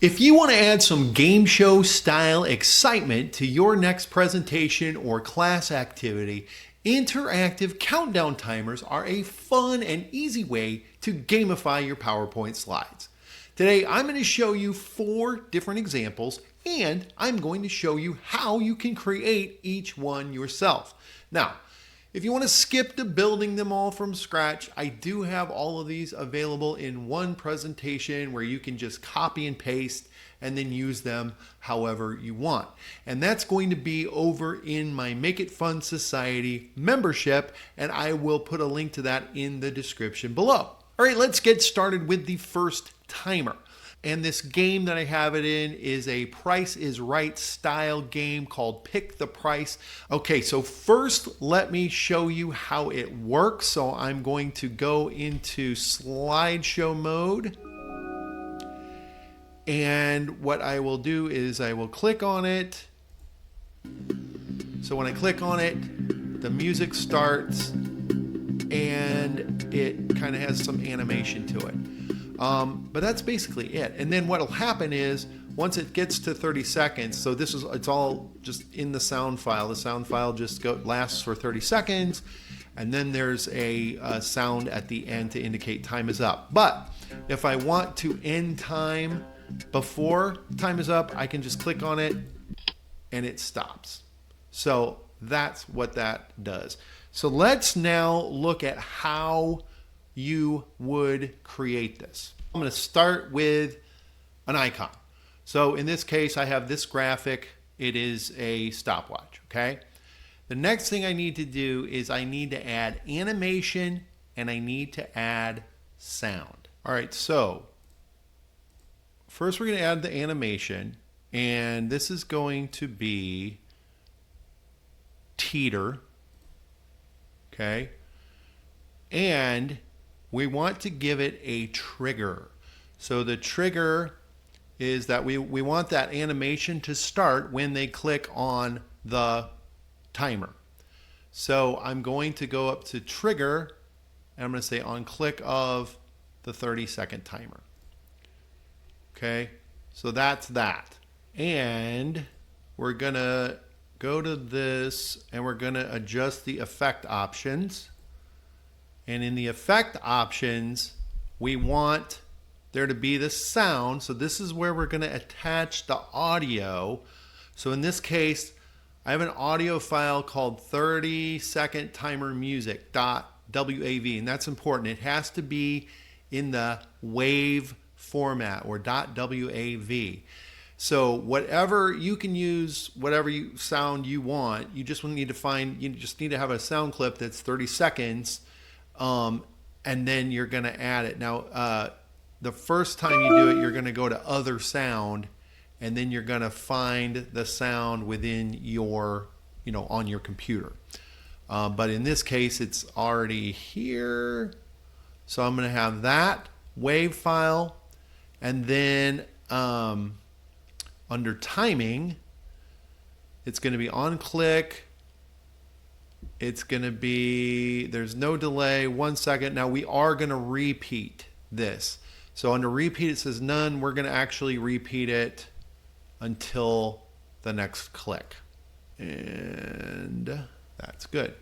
If you want to add some game show style excitement to your next presentation or class activity, interactive countdown timers are a fun and easy way to gamify your PowerPoint slides. Today, I'm going to show you 4 different examples, and I'm going to show you how you can create each one yourself. Now, if you want to skip to building them all from scratch, I do have all of these available in one presentation where you can just copy and paste and then use them however you want. And that's going to be over in my Make It Fun Society membership, and I will put a link to that in the description below. All right, let's get started with the first timer. And this game that I have it in is a Price is Right style game called Pick the Price. Okay, so first let me show you how it works. So I'm going to go into slideshow mode. And what I will do is I will click on it. So when I click on it, the music starts and it kind of has some animation to it. But that's basically it. And then what'll happen is once it gets to 30 seconds, so it's all just in the sound file. The sound file just lasts for 30 seconds, and then there's a sound at the end to indicate time is up. But if I want to end time before time is up, I can just click on it and it stops. So that's what that does. So let's now look at how you would create this. I'm going to start with an icon. So in this case, I have this graphic. It is a stopwatch, okay? The next thing I need to do is I need to add animation and I need to add sound. All right, so first we're going to add the animation, and this is going to be teeter, okay? And we want to give it a trigger. So the trigger is that we want that animation to start when they click on the timer. So I'm going to go up to trigger, and I'm going to say on click of the 30-second timer. Okay, so that's that. And we're going to go to this, and we're going to adjust the effect options. And in the effect options, we want there to be the sound. So this is where we're going to attach the audio. So in this case, I have an audio file called 30-second timer music.wav, and that's important. It has to be in the WAV format or .wav. So whatever you can use, whatever sound you want, you just need to have a sound clip that's 30 seconds. And then you're going to add it. Now, the first time you do it, you're going to go to other sound, and then you're going to find the sound within your, on your computer. But in this case, it's already here. So I'm going to have that WAV file, and then under timing, it's going to be on click. It's going to be, there's no delay, 1 second. Now we are going to repeat this. So under repeat, it says none. We're going to actually repeat it until the next click. And that's good.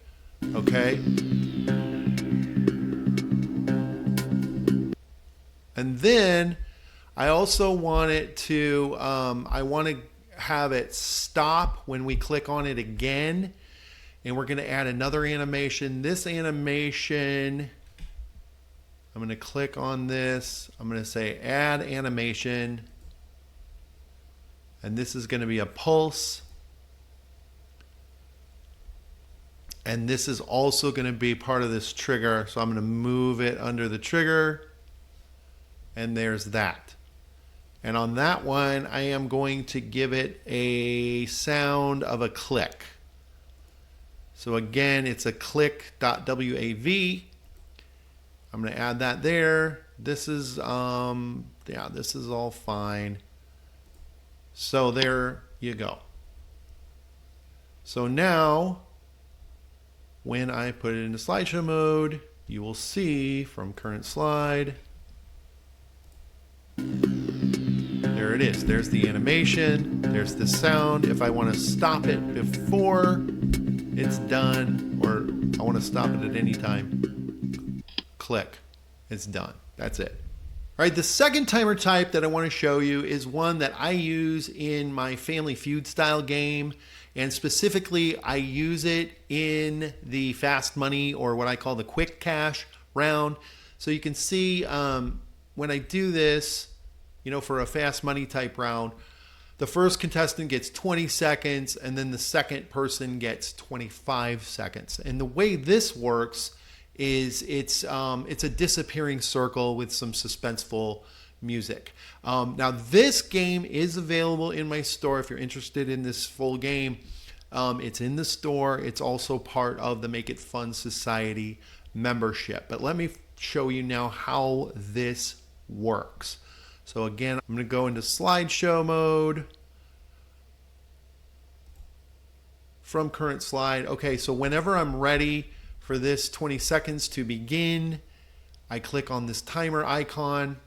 Okay. And then I also want it to, I want to have it stop when we click on it again. And we're going to add another animation. This animation, I'm going to click on this. I'm going to say add animation. And this is going to be a pulse. And this is also going to be part of this trigger. So I'm going to move it under the trigger. And there's that. And on that one, I am going to give it a sound of a click. So again, it's a click.wav. I'm going to add that there. This is, this is all fine. So there you go. So now, when I put it into slideshow mode, you will see from current slide, there there it is. There's the animation. There's the sound. If I want to stop it before it's done, or I want to stop it at any time, click. It's done. That's it. All right, the second timer type that I want to show you is one that I use in my Family Feud style game, and specifically I use it in the fast money, or what I call the quick cash round. So you can see when I do this, for a fast money type round, the first contestant gets 20 seconds and then the second person gets 25 seconds. And the way this works is it's a disappearing circle with some suspenseful music. Now this game is available in my store if you're interested in this full game. It's in the store. It's also part of the Make It Fun Society membership. But let me show you now how this works. So again, I'm going to go into slideshow mode. From current slide. Okay, so whenever I'm ready for this 20 seconds to begin, I click on this timer icon,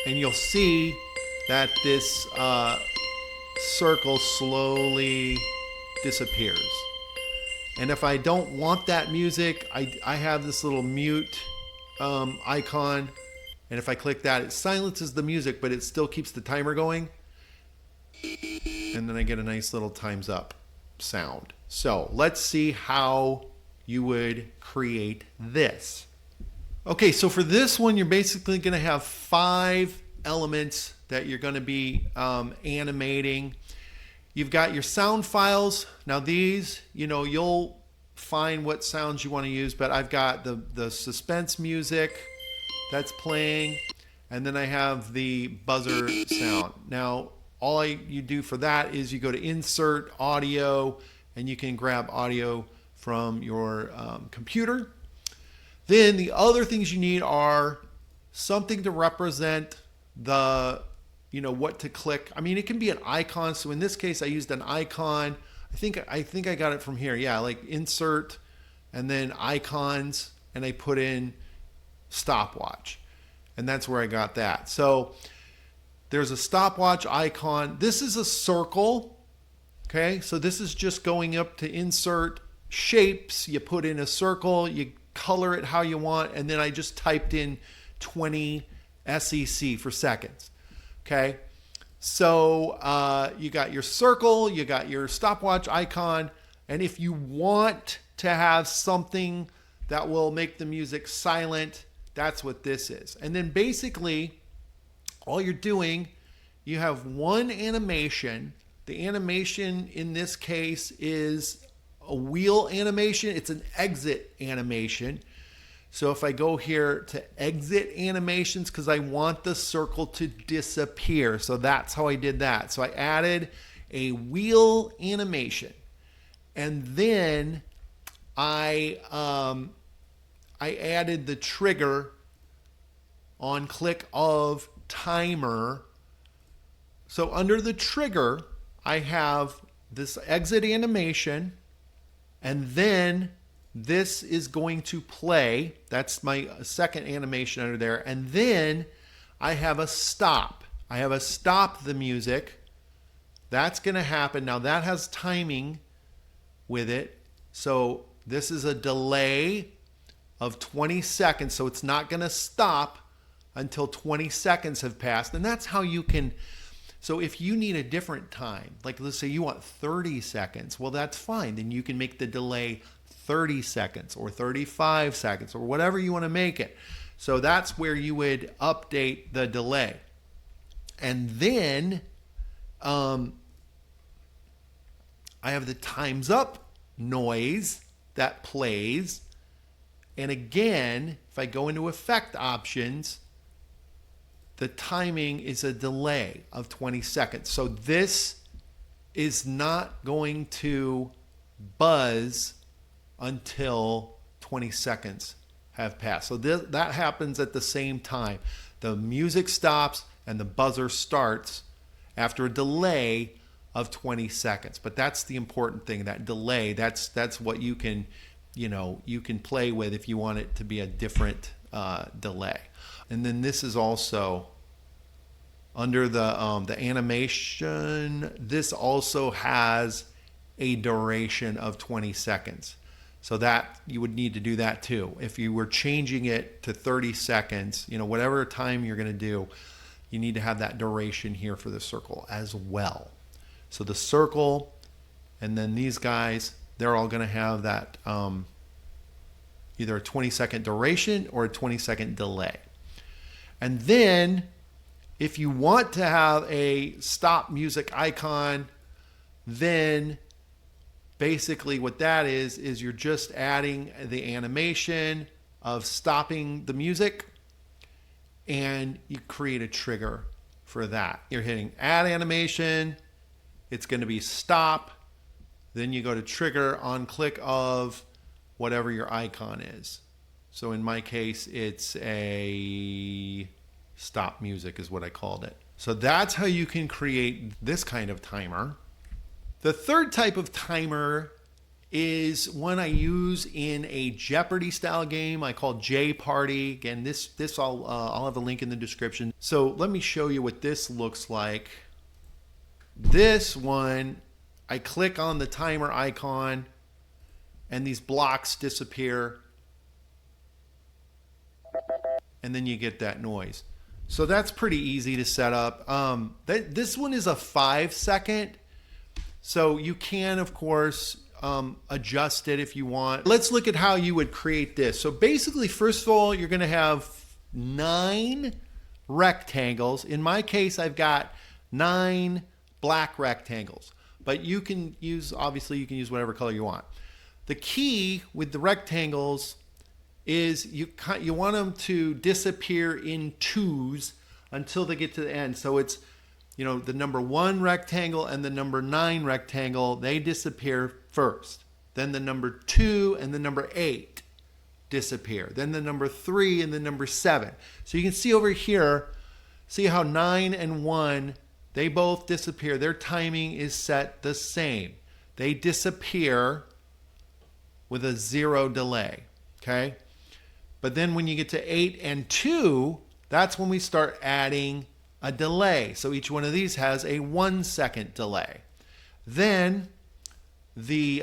and you'll see that this circle slowly disappears. And if I don't want that music, I have this little mute icon, and if I click that, it silences the music, but it still keeps the timer going. And then I get a nice little time's up sound. So let's see how you would create this. Okay, so for this one, you're basically going to have 5 elements that you're going to be animating. You've got your sound files. Now these, you'll find what sounds you want to use, but I've got the suspense music that's playing, and then I have the buzzer sound. Now, all you do for that is you go to Insert Audio, and you can grab audio from your computer. Then the other things you need are something to represent the, what to click. I mean, it can be an icon. So in this case, I used an icon. I think I got it from here. Yeah, like insert and then icons, and I put in stopwatch, and that's where I got that. So there's a stopwatch icon. This is a circle. Okay, so this is just going up to insert shapes. You put in a circle, you color it how you want, and then I just typed in 20 SEC for seconds. Okay, so you got your circle, you got your stopwatch icon, and if you want to have something that will make the music silent, that's what this is. And then basically, all you're doing, you have one animation. The animation in this case is a wheel animation. It's an exit animation. So if I go here to exit animations, because I want the circle to disappear. So that's how I did that. So I added a wheel animation. And then I added the trigger on click of timer. So under the trigger, I have this exit animation, and then this is going to play. That's my second animation under there. And then I have a stop. I have a stop the music. That's going to happen. Now that has timing with it. So this is a delay of 20 seconds. So it's not going to stop until 20 seconds have passed. And that's how you can, so if you need a different time, like let's say you want 30 seconds, well, that's fine. Then you can make the delay 30 seconds or 35 seconds or whatever you want to make it. So that's where you would update the delay. And then I have the time's up noise that plays. And again, if I go into effect options, the timing is a delay of 20 seconds. So this is not going to buzz until 20 seconds have passed. So that happens at the same time. The music stops and the buzzer starts after a delay of 20 seconds. But that's the important thing, that delay. That's what you can, you can play with if you want it to be a different delay. And then this is also under the animation, this also has a duration of 20 seconds. So that you would need to do that too. If you were changing it to 30 seconds, you know, whatever time you're going to do, you need to have that duration here for the circle as well. So the circle and then these guys, they're all going to have that either a 20-second duration or a 20-second delay. And then if you want to have a stop music icon, then basically what that is you're just adding the animation of stopping the music, and you create a trigger for that. You're hitting add animation, it's going to be stop, then you go to trigger on click of whatever your icon is. So in my case, it's a stop music is what I called it. So that's how you can create this kind of timer. The third type of timer is one I use in a Jeopardy style game I call J Party. Again, this I'll have a link in the description. So let me show you what this looks like. This one, I click on the timer icon and these blocks disappear, and then you get that noise. So that's pretty easy to set up. This one is a 5-second. So you can, of course, adjust it if you want. Let's look at how you would create this. So basically, first of all, you're going to have 9 rectangles. In my case, I've got 9 black rectangles. But you can use, obviously, you can use whatever color you want. The key with the rectangles is you want them to disappear in 2s until they get to the end. So it's, you know, the number 1 rectangle and the number 9 rectangle, they disappear first. Then the number 2 and the number 8 disappear. Then the number 3 and the number 7. So you can see over here, see how 9 and 1, they both disappear. Their timing is set the same. They disappear with a 0 delay, okay? But then when you get to 8 and 2, that's when we start adding a delay. So each one of these has a 1-second delay. Then the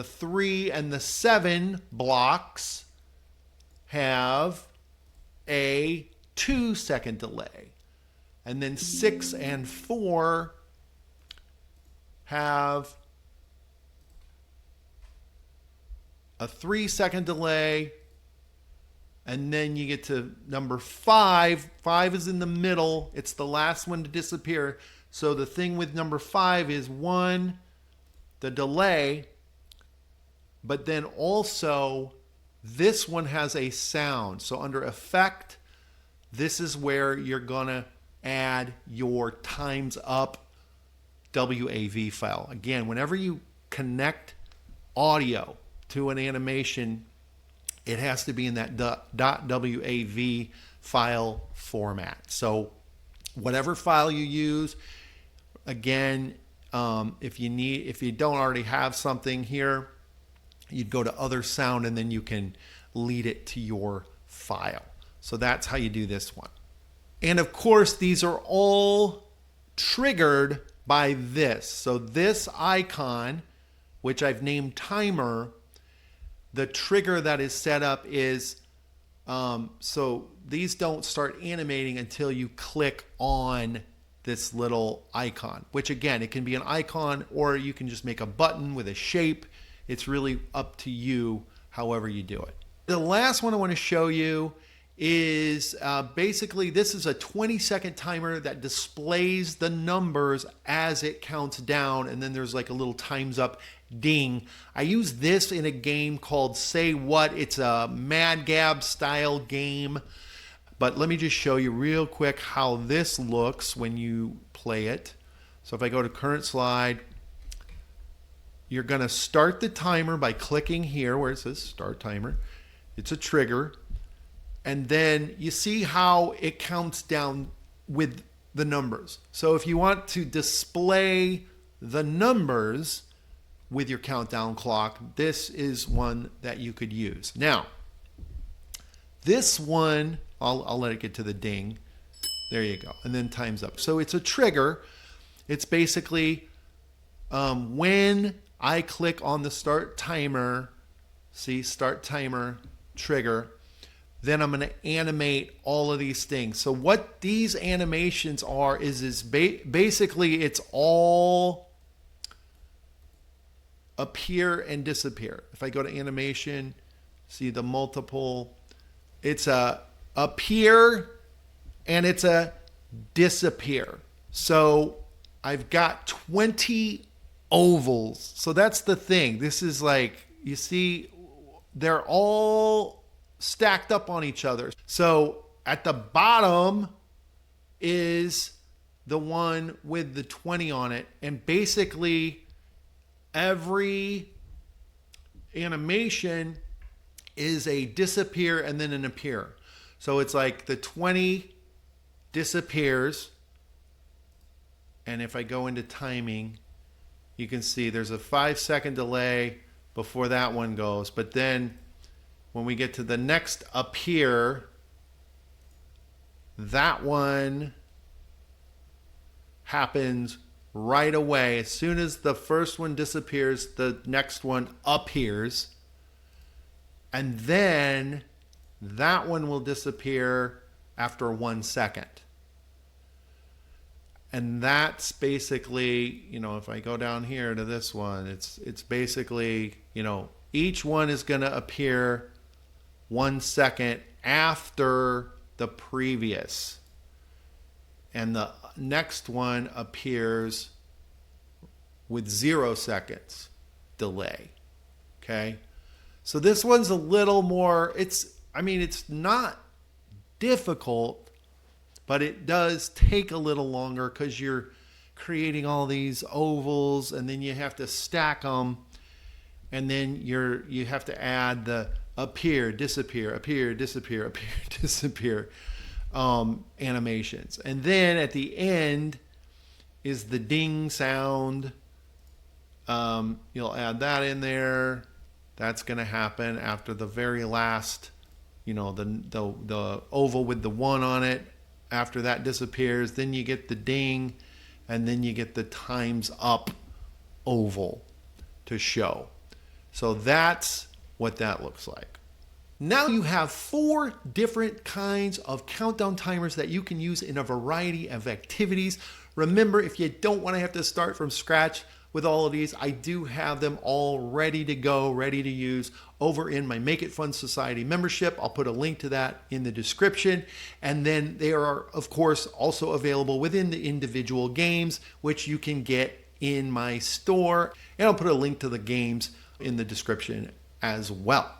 3 and the 7 blocks have a 2-second delay. And then 6 and 4 have a 3-second delay. And then you get to number 5. 5 is in the middle. It's the last one to disappear. So the thing with number 5 is 1, the delay, but then also this one has a sound. So under effect, this is where you're gonna add your times up WAV file. Again, whenever you connect audio to an animation, it has to be in that .wav file format. So whatever file you use, again, if you don't already have something here, you'd go to other sound and then you can lead it to your file. So that's how you do this one. And of course, these are all triggered by this. So this icon, which I've named timer, the trigger that is set up is, so these don't start animating until you click on this little icon, which again, it can be an icon or you can just make a button with a shape. It's really up to you, however you do it. The last one I want to show you is basically this is a 20-second timer that displays the numbers as it counts down, and then there's like a little times up ding. I use this in a game called Say What. It's a Mad Gab style game, but let me just show you real quick how this looks when you play it. So if I go to current slide, you're going to start the timer by clicking here where it says start timer. It's a trigger. And then you see how it counts down with the numbers. So if you want to display the numbers with your countdown clock, this is one that you could use. Now, this one, I'll let it get to the ding. There you go. And then time's up. So it's a trigger. It's basically when I click on the start timer, see, start timer trigger, then I'm going to animate all of these things. So what these animations are is basically it's all appear and disappear. If I go to animation, see the multiple, it's a appear and it's a disappear. So I've got 20 ovals. So that's the thing. This is like, you see, they're all stacked up on each other. So at the bottom is the one with the 20 on it. And basically every animation is a disappear and then an appear. So it's like the 20 disappears. And if I go into timing, you can see there's a 5-second delay before that one goes. But then when we get to the next appear, that one happens right away. As soon as the first one disappears, the next one appears. And then that one will disappear after 1 second. And that's basically, you know, if I go down here to this one, it's basically, you know, each one is going to appear 1 second after the previous. And the next one appears with 0 seconds delay. Okay? So this one's a little more, it's not difficult, but it does take a little longer because you're creating all these ovals and then you have to stack them. And then you have to add the appear, disappear, appear, disappear, appear, disappear animations. And then at the end is the ding sound. You'll add that in there. That's going to happen after the very last, you know, the oval with the 1 on it. After that disappears, then you get the ding, and then you get the time's up oval to show. So that's what that looks like. Now you have 4 different kinds of countdown timers that you can use in a variety of activities. Remember, if you don't want to have to start from scratch with all of these, I do have them all ready to go, ready to use over in my Make It Fun Society membership. I'll put a link to that in the description. And then they are, of course, also available within the individual games, which you can get in my store. And I'll put a link to the games in the description as well.